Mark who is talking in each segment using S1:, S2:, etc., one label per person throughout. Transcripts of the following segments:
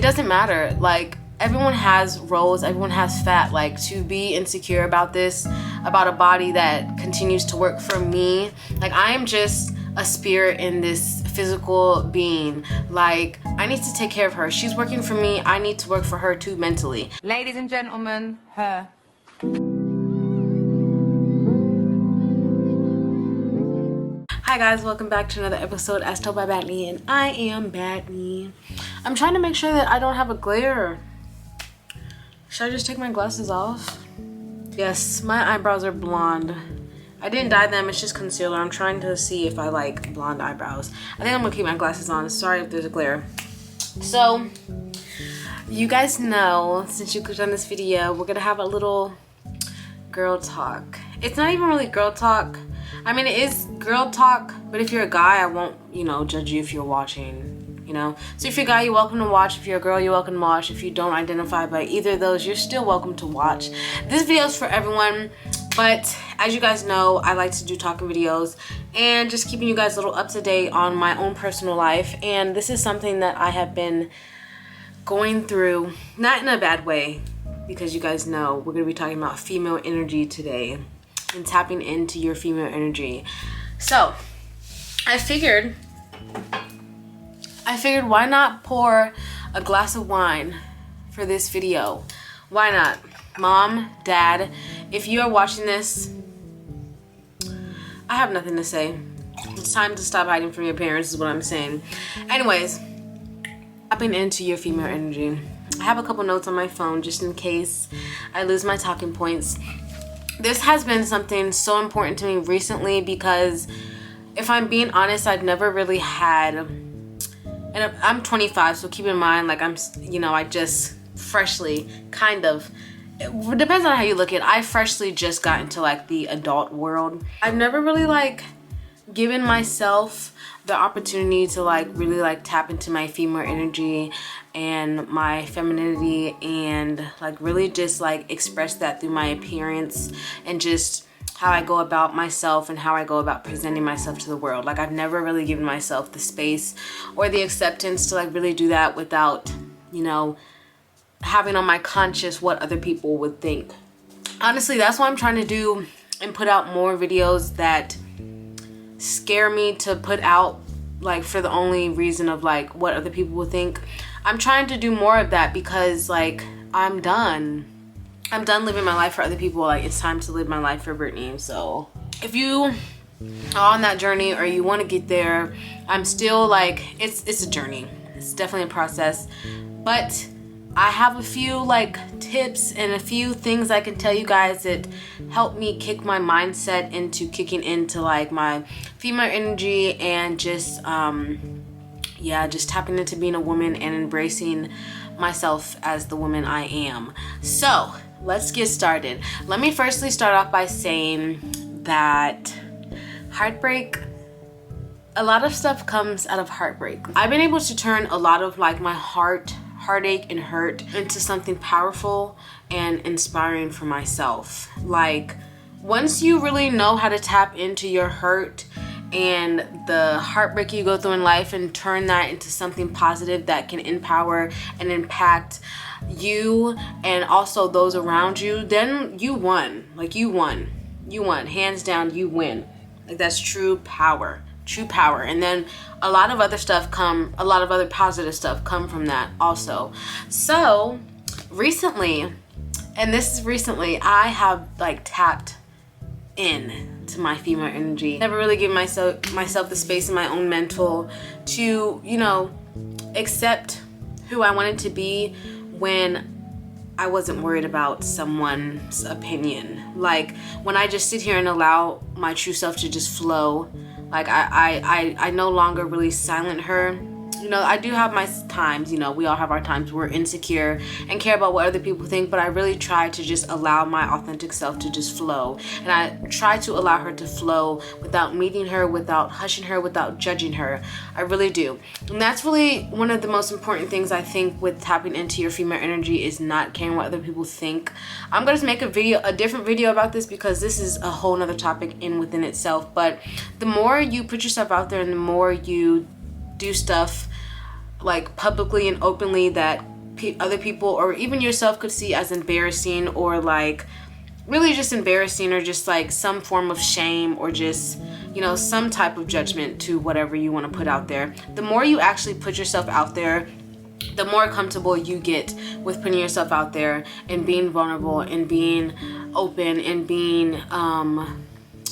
S1: doesn't matter. Like, everyone has roles, everyone has fat. Like, to be insecure about this, about a body that continues to work for me, like, I am just a spirit in this physical being. Like, I need to take care of her. She's working for me, I need to work for her too mentally.
S2: Ladies and gentlemen, her.
S1: Hi guys, welcome back to another episode as told by Batney, and I am Batney. I'm trying to make sure that I don't have a glare. Should I just take my glasses off? Yes, my eyebrows are blonde. I didn't dye them, it's just concealer. I'm trying to see if I like blonde eyebrows. I think I'm gonna keep my glasses on. Sorry if there's a glare. So, you guys know, since you clicked on this video, we're gonna have a little girl talk. It's not even really girl talk. I mean, it is girl talk, but if you're a guy, I won't, judge you if you're watching, So if you're a guy, you're welcome to watch. If you're a girl, you're welcome to watch. If you don't identify by either of those, you're still welcome to watch. This video is for everyone, but as you guys know, I like to do talking videos and just keeping you guys a little up to date on my own personal life. And this is something that I have been going through, not in a bad way, because you guys know we're going to be talking about female energy today and tapping into your female energy. So I figured why not pour a glass of wine for this video? Why not? Mom, Dad, if you are watching this, I have nothing to say. It's time to stop hiding from your parents is what I'm saying. Anyways, tapping into your female energy. I have a couple notes on my phone just in case I lose my talking points. This has been something so important to me recently because if I'm being honest, I've never really had, and I'm 25, so keep in mind, like I just freshly it depends on how you look at it. I freshly just got into like the adult world. I've never really given myself the opportunity to really tap into my female energy and my femininity and really just express that through my appearance and just how I go about myself and how I go about presenting myself to the world. I've never really given myself the space or the acceptance to really do that without, having on my conscious what other people would think. Honestly, that's why I'm trying to do and put out more videos that scare me to put out for the only reason of what other people will think. I'm trying to do more of that because I'm done living my life for other people. It's time to live my life for Brittany. So if you are on that journey or you want to get there, I'm still it's a journey. It's definitely a process, but I have a few tips and a few things I can tell you guys that help me kick my mindset into kicking into my female energy and just just tapping into being a woman and embracing myself as the woman I am. So let's get started. Let me firstly start off by saying that heartbreak, a lot of stuff comes out of heartbreak. I've been able to turn a lot of my heartache and hurt into something powerful and inspiring for myself. Once you really know how to tap into your hurt and the heartbreak you go through in life and turn that into something positive that can empower and impact you and also those around you, then you won. You won. Hands down, you win. That's true power. And then a lot of other positive stuff come from that also. So recently, I have tapped in to my female energy. Never really given myself the space in my own mental to accept who I wanted to be when I wasn't worried about someone's opinion. When I just sit here and allow my true self to just flow. I no longer really silent her. I do have my times, we all have our times where we're insecure and care about what other people think, but I really try to just allow my authentic self to just flow. And I try to allow her to flow without meeting her, without hushing her, without judging her. I really do. And that's really one of the most important things I think with tapping into your female energy is not caring what other people think. I'm going to make a different video about this because this is a whole nother topic within itself. But the more you put yourself out there and the more you do stuff publicly and openly that other people or even yourself could see as embarrassing, or like really just embarrassing, or just like some form of shame, or just, you know, some type of judgment to whatever you want to put out there. The more you actually put yourself out there, the more comfortable you get with putting yourself out there and being vulnerable and being open and being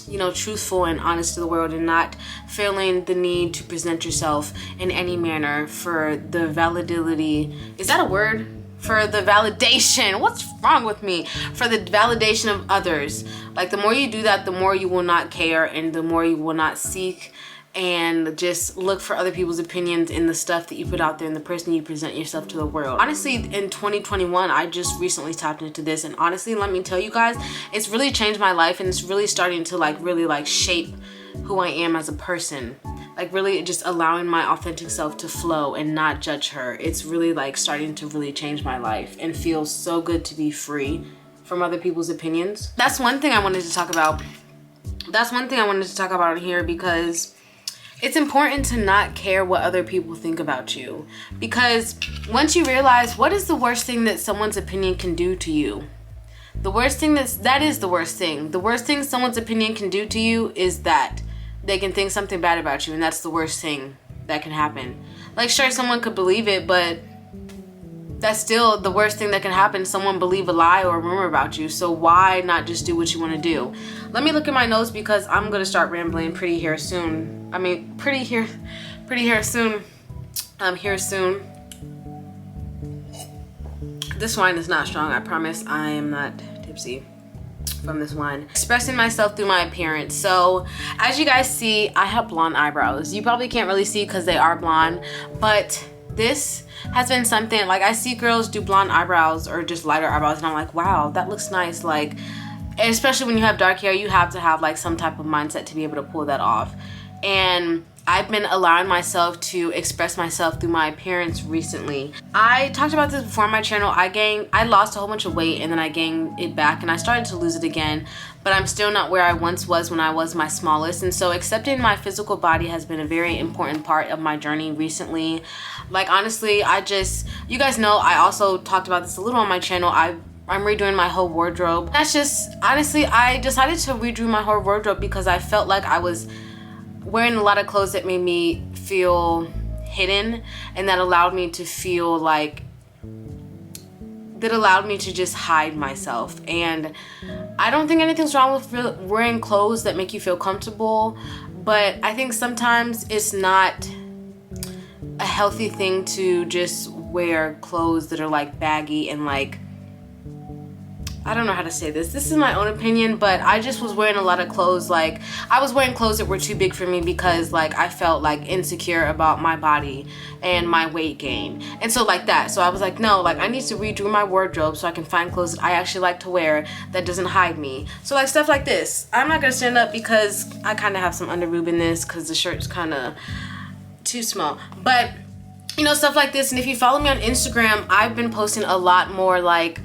S1: you know, truthful and honest to the world, and not feeling the need to present yourself in any manner for the validity. Is that a word? For the validation. What's wrong with me? For the validation of others. Like, the more you do that, the more you will not care, and the more you will not seek and just look for other people's opinions in the stuff that you put out there and the person you present yourself to the world. Honestly, in 2021, I just recently tapped into this, and honestly, let me tell you guys, it's really changed my life, and it's really starting to like really like shape who I am as a person. Like, really just allowing my authentic self to flow and not judge her. It's really like starting to really change my life, and feels so good to be free from other people's opinions. That's one thing I wanted to talk about. That's one thing I wanted to talk about here, because it's important to not care what other people think about you. Because once you realize, what is the worst thing that someone's opinion can do to you? The worst thing that is the worst thing. The worst thing someone's opinion can do to you is that they can think something bad about you, and that's the worst thing that can happen. Like, sure, someone could believe it, but that's still the worst thing that can happen. Someone believe a lie or a rumor about you. So why not just do what you want to do? Let me look at my notes, because I'm gonna start rambling pretty here soon. I mean, pretty here soon. Here soon. This wine is not strong. I promise I am not tipsy from this wine. Expressing myself through my appearance. So as you guys see, I have blonde eyebrows. You probably can't really see because they are blonde, but this has been something, like, I see girls do blonde eyebrows or just lighter eyebrows, and I'm like, wow, that looks nice. Like, especially when you have dark hair, you have to have like some type of mindset to be able to pull that off. And I've been allowing myself to express myself through my appearance recently. I talked about this before on my channel. I lost a whole bunch of weight, and then I gained it back, and I started to lose it again, but I'm still not where I once was when I was my smallest. And so accepting my physical body has been a very important part of my journey recently. Like, honestly, you guys know, I also talked about this a little on my channel. I'm redoing my whole wardrobe. That's just, honestly, I decided to redo my whole wardrobe because I felt like I was wearing a lot of clothes that made me feel hidden, and that allowed me to feel like, that allowed me to just hide myself. And I don't think anything's wrong with wearing clothes that make you feel comfortable, but I think sometimes it's not a healthy thing to just wear clothes that are like baggy and like, I don't know how to say this. This is my own opinion, but I just was wearing a lot of clothes. Like, I was wearing clothes that were too big for me because like I felt like insecure about my body and my weight gain. And so like that. So I was like, no, like I need to redo my wardrobe so I can find clothes that I actually like to wear that doesn't hide me. So like stuff like this. I'm not gonna stand up because I kind of have some under boob in this because the shirt's kind of too small. But you know, stuff like this. And if you follow me on Instagram, I've been posting a lot more like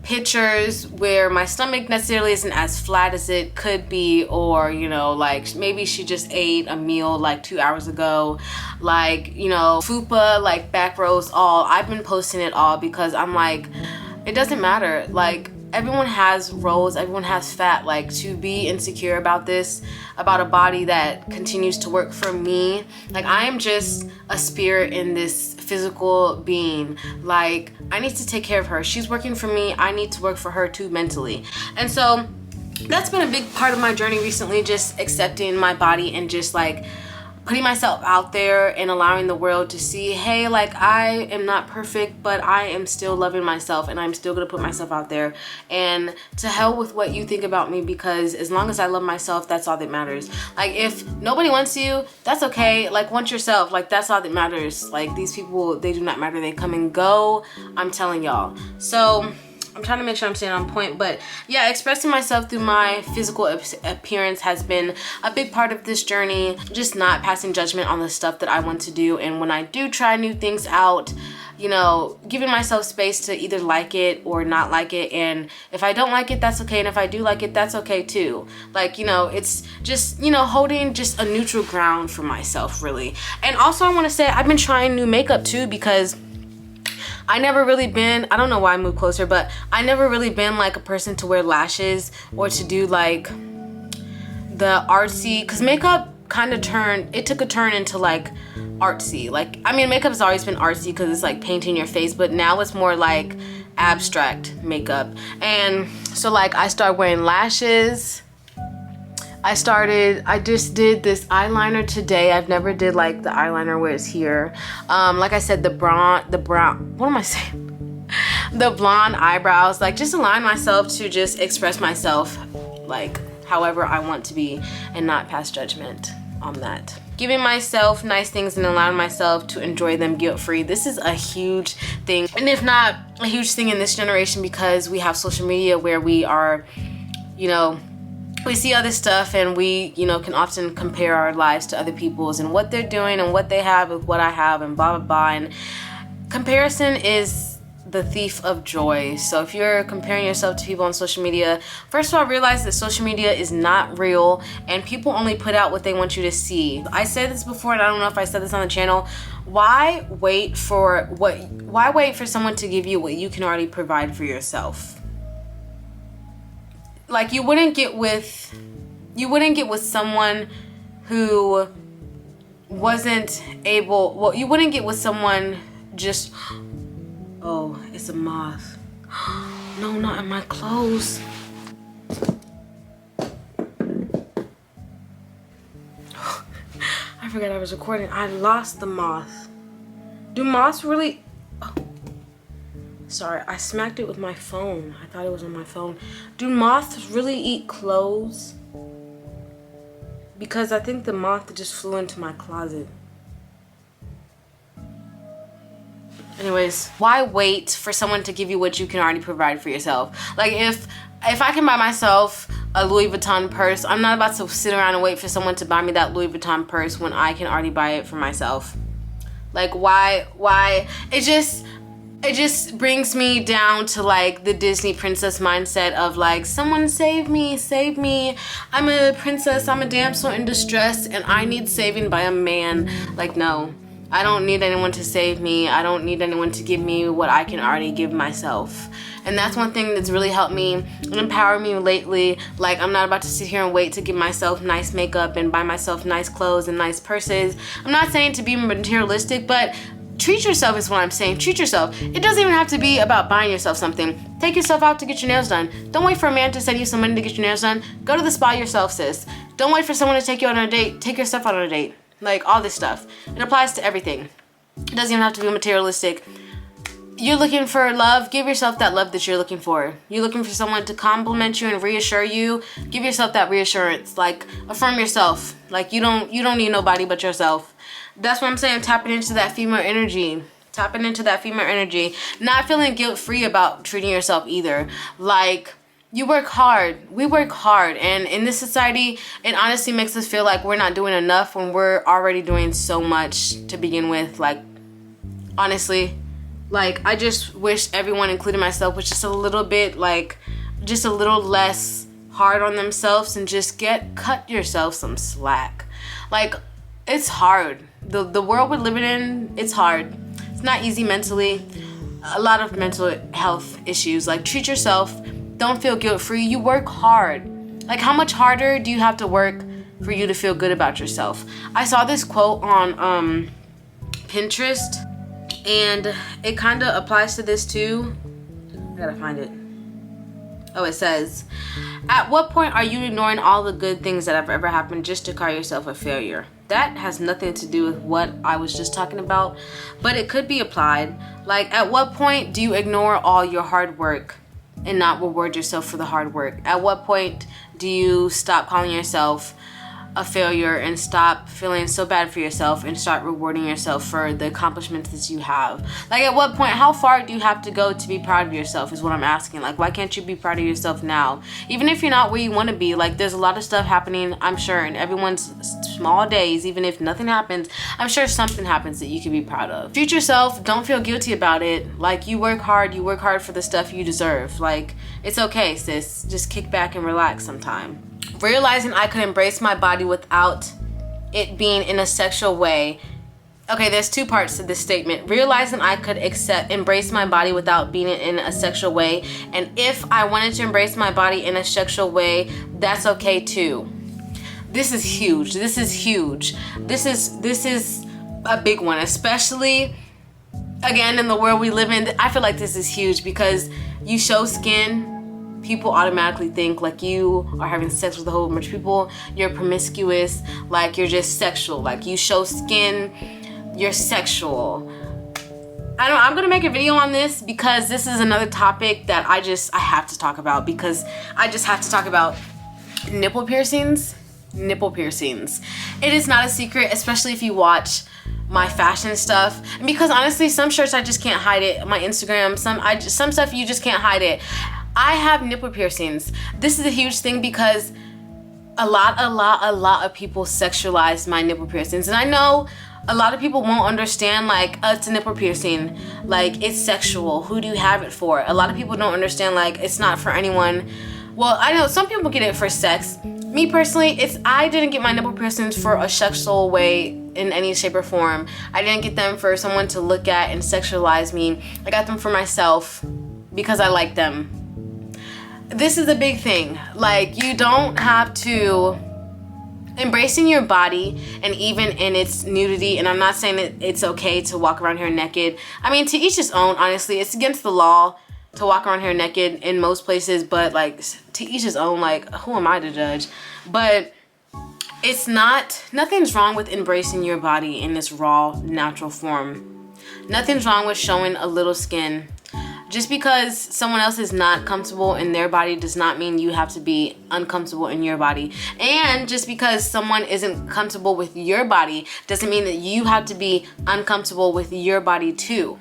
S1: pictures where my stomach necessarily isn't as flat as it could be, or you know, like maybe she just ate a meal like 2 hours ago, like, you know, fupa, like back rows, all. I've been posting it all because I'm like, it doesn't matter. Like, everyone has rolls, everyone has fat. Like, to be insecure about this, about a body that continues to work for me, like I am just a spirit in this physical being. Like, I need to take care of her. She's working for me. I need to work for her too mentally. And so that's been a big part of my journey recently, just accepting my body and just like putting myself out there and allowing the world to see, hey, like I am not perfect, but I am still loving myself, and I'm still gonna put myself out there. And to hell with what you think about me, because as long as I love myself, that's all that matters. Like, if nobody wants you, that's okay. Like, want yourself. Like, that's all that matters. Like, these people, they do not matter. They come and go. I'm telling y'all. So I'm trying to make sure I'm staying on point, but yeah, expressing myself through my physical appearance has been a big part of this journey. Just not passing judgment on the stuff that I want to do, and when I do try new things out, you know, giving myself space to either like it or not like it. And if I don't like it, that's okay, and if I do like it, that's okay too. Like, you know, it's just, you know, holding just a neutral ground for myself, really. And also, I want to say I've been trying new makeup too, because I never really been, I don't know why I moved closer, but I never really been like a person to wear lashes or to do like the artsy, because makeup kind of took a turn into like artsy. Like, I mean, makeup has always been artsy because it's like painting your face, but now it's more like abstract makeup. And so like I started wearing lashes. I just did this eyeliner today. I've never did like the eyeliner where it's here. Like I said, the brown, what am I saying? The blonde eyebrows, like just align myself to just express myself like however I want to be and not pass judgment on that. Giving myself nice things and allowing myself to enjoy them guilt-free. This is a huge thing, and if not a huge thing in this generation, because we have social media where we are, you know, we see other stuff and we, you know, can often compare our lives to other people's and what they're doing and what they have with what I have and blah, blah, blah. And comparison is the thief of joy. So if you're comparing yourself to people on social media, first of all, realize that social media is not real and people only put out what they want you to see. I said this before and I don't know if I said this on the channel. Why wait for someone to give you what you can already provide for yourself? Like you wouldn't get with someone who wasn't able, well, you wouldn't get with someone just, oh, it's a moth. No, not in my clothes. I forgot I was recording. I lost the moth. Do moths really, oh. Sorry, I smacked it with my phone. I thought it was on my phone. Do moths really eat clothes? Because I think the moth just flew into my closet. Anyways, why wait for someone to give you what you can already provide for yourself? Like if I can buy myself a Louis Vuitton purse, I'm not about to sit around and wait for someone to buy me that Louis Vuitton purse when I can already buy it for myself. Like why? It just brings me down to like the Disney princess mindset of like, someone save me, save me. I'm a princess, I'm a damsel in distress and I need saving by a man. Like, no, I don't need anyone to save me. I don't need anyone to give me what I can already give myself. And that's one thing that's really helped me and empowered me lately. Like, I'm not about to sit here and wait to give myself nice makeup and buy myself nice clothes and nice purses. I'm not saying to be materialistic, but treat yourself is what I'm saying. Treat yourself. It doesn't even have to be about buying yourself something. Take yourself out to get your nails done. Don't wait for a man to send you some money to get your nails done. Go to the spa yourself, sis. Don't wait for someone to take you on a date. Take yourself out on a date. Like, all this stuff. It applies to everything. It doesn't even have to be materialistic. You're looking for love, give yourself that love that you're looking for. You're looking for someone to compliment you and reassure you, give yourself that reassurance. Like, affirm yourself. Like, you don't need nobody but yourself. That's what I'm saying, tapping into that female energy. Tapping into that female energy. Not feeling guilt-free about treating yourself either. Like, you work hard. We work hard. And in this society, it honestly makes us feel like we're not doing enough when we're already doing so much to begin with. Like, honestly, like, I just wish everyone, including myself, was just a little bit, like, just a little less hard on themselves and just cut yourself some slack. Like, it's hard. The world we're living in, it's hard. It's not easy mentally. A lot of mental health issues. Like, treat yourself. Don't feel guilt-free. You work hard. Like, how much harder do you have to work for you to feel good about yourself? I saw this quote on Pinterest, and it kind of applies to this too. I gotta find it. Oh, it says, at what point are you ignoring all the good things that have ever happened just to call yourself a failure? That has nothing to do with what I was just talking about, but it could be applied. Like, at what point do you ignore all your hard work and not reward yourself for the hard work? At what point do you stop calling yourself a failure and stop feeling so bad for yourself and start rewarding yourself for the accomplishments that you have? Like, at what point, how far do you have to go to be proud of yourself is what I'm asking. Like, why can't you be proud of yourself now? Even if you're not where you want to be, like, there's a lot of stuff happening, I'm sure, in everyone's small days. Even if nothing happens, I'm sure something happens that you can be proud of. Treat yourself. Don't feel guilty about it. Like, you work hard for the stuff you deserve. Like, it's okay, sis. Just kick back and relax sometime. Realizing I could embrace my body without it being in a sexual way. Okay, there's two parts to this statement. Realizing I could embrace my body without being in a sexual way. And if I wanted to embrace my body in a sexual way, that's okay too. This is huge. This is huge. This is a big one, especially again in the world we live in. I feel like this is huge because you show skin, people automatically think like you are having sex with a whole bunch of people. You're promiscuous, like you're just sexual. Like you show skin, you're sexual. I'm gonna make a video on this because this is another topic that I have to talk about, because I just have to talk about nipple piercings. Nipple piercings. It is not a secret, especially if you watch my fashion stuff. And because honestly, some shirts I just can't hide it. My Instagram, some stuff you just can't hide it. I have nipple piercings. This is a huge thing because a lot of people sexualize my nipple piercings, and I know a lot of people won't understand, like, it's a nipple piercing, like it's sexual, who do you have it for? A lot of people don't understand, like, it's not for anyone. Well, I know some people get it for sex. Me personally, I didn't get my nipple piercings for a sexual way in any shape or form. I didn't get them for someone to look at and sexualize me. I got them for myself because I like them. This is a big thing. Like, you don't have to embracing your body, and even in its nudity, and I'm not saying that it's okay to walk around here naked. I mean, to each his own, honestly. It's against the law to walk around here naked in most places, but like, to each his own. Like, who am I to judge? But it's nothing's wrong with embracing your body in this raw, natural form. Nothing's wrong with showing a little skin. Just because someone else is not comfortable in their body does not mean you have to be uncomfortable in your body. And just because someone isn't comfortable with your body doesn't mean that you have to be uncomfortable with your body too.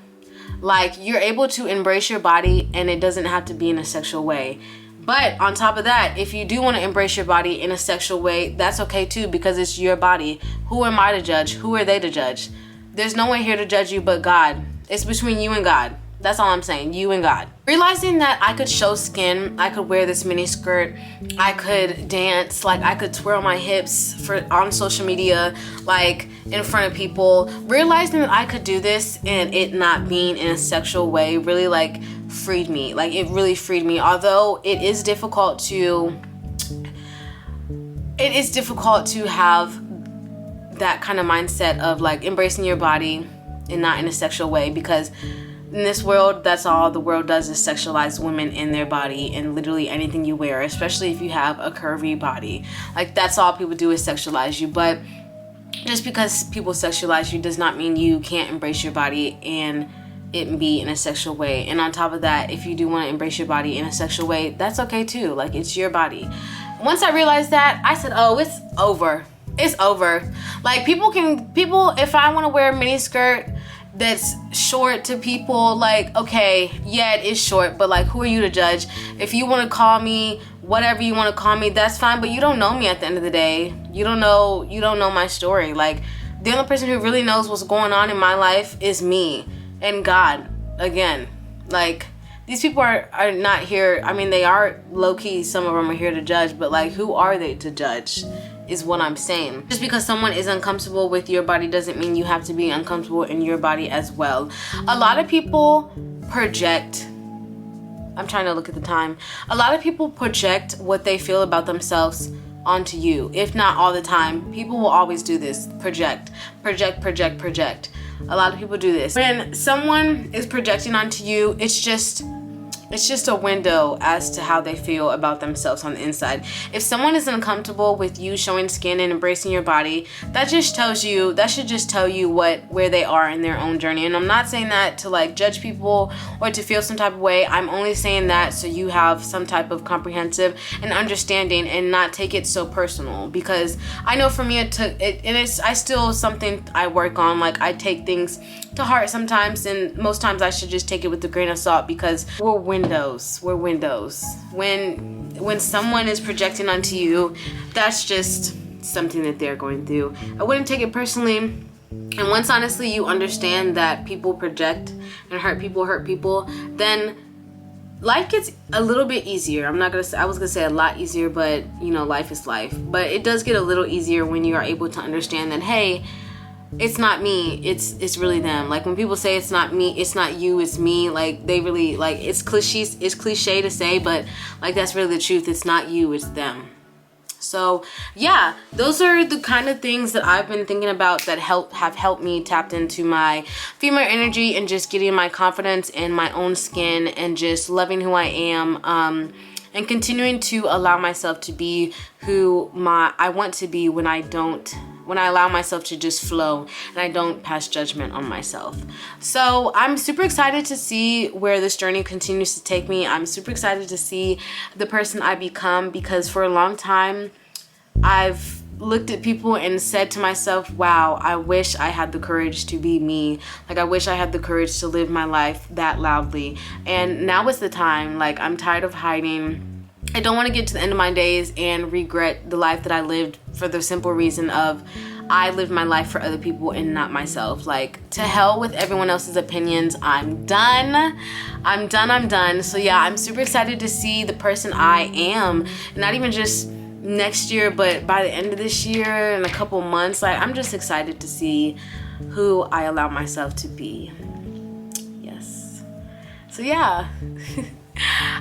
S1: Like, you're able to embrace your body, and it doesn't have to be in a sexual way. But on top of that, if you do want to embrace your body in a sexual way, that's okay too, because it's your body. Who am I to judge? Who are they to judge? There's no one here to judge you but God. It's between you and God. That's all I'm saying, you and God. Realizing that I could show skin, I could wear this mini skirt, I could dance, like I could twirl my hips on social media, like in front of people. Realizing that I could do this and it not being in a sexual way really like freed me. Like, it really freed me. Although it is difficult to have that kind of mindset of like embracing your body and not in a sexual way, because in this world, that's all the world does is sexualize women in their body and literally anything you wear, especially if you have a curvy body. Like, that's all people do is sexualize you. But just because people sexualize you does not mean you can't embrace your body and it be in a sexual way. And on top of that, if you do want to embrace your body in a sexual way, that's okay too. Like, it's your body. Once I realized that, I said, oh, it's over. It's over. Like, people, if I want to wear a mini skirt that's short to people, like, okay, yeah, it is short, but like, who are you to judge? If you want to call me whatever you want to call me, that's fine, but you don't know me at the end of the day. You don't know my story. Like, the only person who really knows what's going on in my life is me and God. Again, like, these people are not here. I mean, they are low-key, some of them are here to judge, but like, who are they to judge is what I'm saying. Just because someone is uncomfortable with your body doesn't mean you have to be uncomfortable in your body as well. A lot of people project, I'm trying to look at the time. A lot of people project what they feel about themselves onto you. If not all the time, people will always do this. Project. A lot of people do this. When someone is projecting onto you, it's just a window as to how they feel about themselves on the inside. If someone is uncomfortable with you showing skin and embracing your body, that should just tell you where they are in their own journey. And I'm not saying that to like judge people or to feel some type of way. I'm only saying that so you have some type of comprehensive and understanding and not take it so personal. Because I know for me I still something I work on. Like, I take things to heart sometimes, and most times I should just take it with a grain of salt, because we're windows. When someone is projecting onto you, that's just something that they're going through. I wouldn't take it personally. And once honestly you understand that people project and hurt people, then life gets a little bit easier. I was gonna say a lot easier, but you know, life is life. But it does get a little easier when you are able to understand that, hey, it's not me, it's really them. Like when people say it's not me, it's not you, it's me, like they really, like, it's cliche to say, but like that's really the truth. It's not you, it's them. So yeah, those are the kind of things that I've been thinking about that have helped me tap into my female energy and just getting my confidence in my own skin and just loving who I am, and continuing to allow myself to be who I want to be when I allow myself to just flow and I don't pass judgment on myself. So I'm super excited to see where this journey continues to take me. I'm super excited to see the person I become, because for a long time I've looked at people and said to myself, wow, I wish I had the courage to be me. Like I wish I had the courage to live my life that loudly. And now is the time. Like I'm tired of hiding. I don't want to get to the end of my days and regret the life that I lived, for the simple reason of I lived my life for other people and not myself. Like, to hell with everyone else's opinions. I'm done. I'm done. So yeah, I'm super excited to see the person I am, not even just next year, but by the end of this year, in a couple months. Like, I'm just excited to see who I allow myself to be. Yes. So yeah.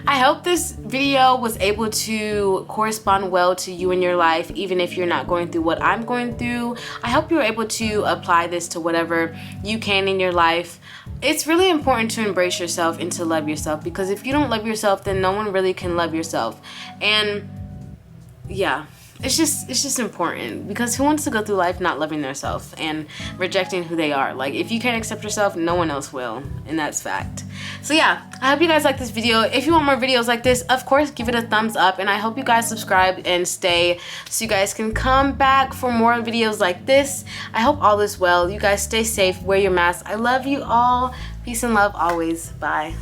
S1: I hope this video was able to correspond well to you in your life, even if you're not going through what I'm going through. I hope you're able to apply this to whatever you can in your life. It's really important to embrace yourself and to love yourself, because if you don't love yourself, then no one really can love yourself. And yeah, it's just important, because who wants to go through life not loving themselves and rejecting who they are? Like, if you can't accept yourself, no one else will, and that's fact. So yeah, I hope you guys like this video. If you want more videos like this, of course, give it a thumbs up, and I hope you guys subscribe and stay so you guys can come back for more videos like this. I hope all is well. You guys stay safe, wear your mask. I love you all. Peace and love always. Bye.